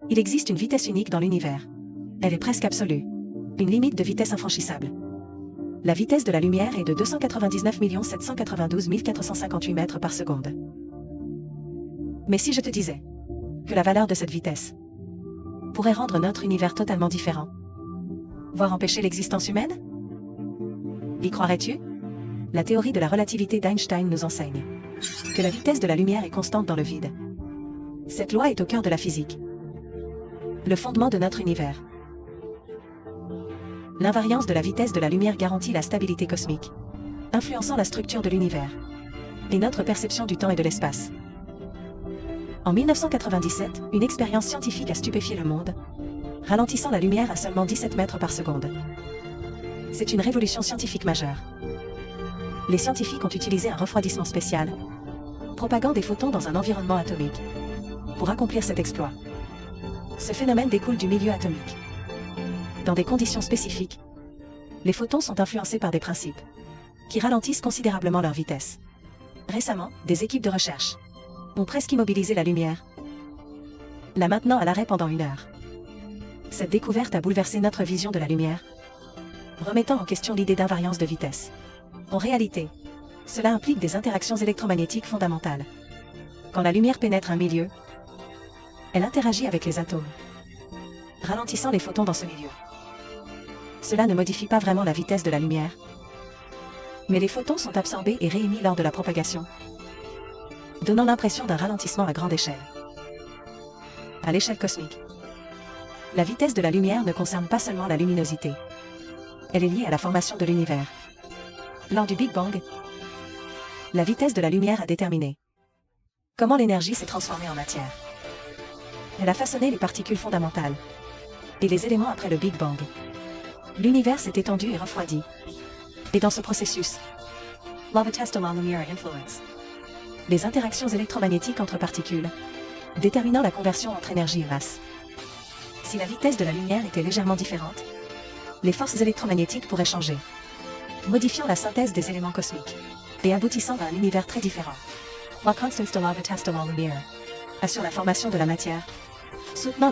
Il existe une vitesse unique dans l'univers. Elle est presque absolue. Une limite de vitesse infranchissable. La vitesse de la lumière est de 299 792 458 mètres par seconde. Mais si je te disais que la valeur de cette vitesse pourrait rendre notre univers totalement différent, voire empêcher l'existence humaine? Y croirais-tu? La théorie de la relativité d'Einstein nous enseigne que la vitesse de la lumière est constante dans le vide. Cette loi est au cœur de la physique, le fondement de notre univers. L'invariance de la vitesse de la lumière garantit la stabilité cosmique, influençant la structure de l'univers et notre perception du temps et de l'espace. En 1997, une expérience scientifique a stupéfié le monde, ralentissant la lumière à seulement 17 mètres par seconde. C'est une révolution scientifique majeure. Les scientifiques ont utilisé un refroidissement spécial, propagant des photons dans un environnement atomique, pour accomplir cet exploit. Ce phénomène découle du milieu atomique. Dans des conditions spécifiques, les photons sont influencés par des principes qui ralentissent considérablement leur vitesse. Récemment, des équipes de recherche ont presque immobilisé la lumière, la maintenant à l'arrêt pendant 1 heure. Cette découverte a bouleversé notre vision de la lumière, remettant en question l'idée d'invariance de vitesse. En réalité, cela implique des interactions électromagnétiques fondamentales. Quand la lumière pénètre un milieu, elle interagit avec les atomes, ralentissant les photons dans ce milieu. Cela ne modifie pas vraiment la vitesse de la lumière, mais les photons sont absorbés et réémis lors de la propagation, donnant l'impression d'un ralentissement à grande échelle. À l'échelle cosmique, la vitesse de la lumière ne concerne pas seulement la luminosité. Elle est liée à la formation de l'univers. Lors du Big Bang, la vitesse de la lumière a déterminé comment l'énergie s'est transformée en matière. Elle a façonné les particules fondamentales et les éléments après le Big Bang. L'univers s'est étendu et refroidi. Et dans ce processus, les interactions électromagnétiques entre particules, déterminant la conversion entre énergie et masse. Si la vitesse de la lumière était légèrement différente, les forces électromagnétiques pourraient changer, modifiant la synthèse des éléments cosmiques et aboutissant à un univers très différent. La constance de la vitesse de la lumière assure la formation de la matière, soutenant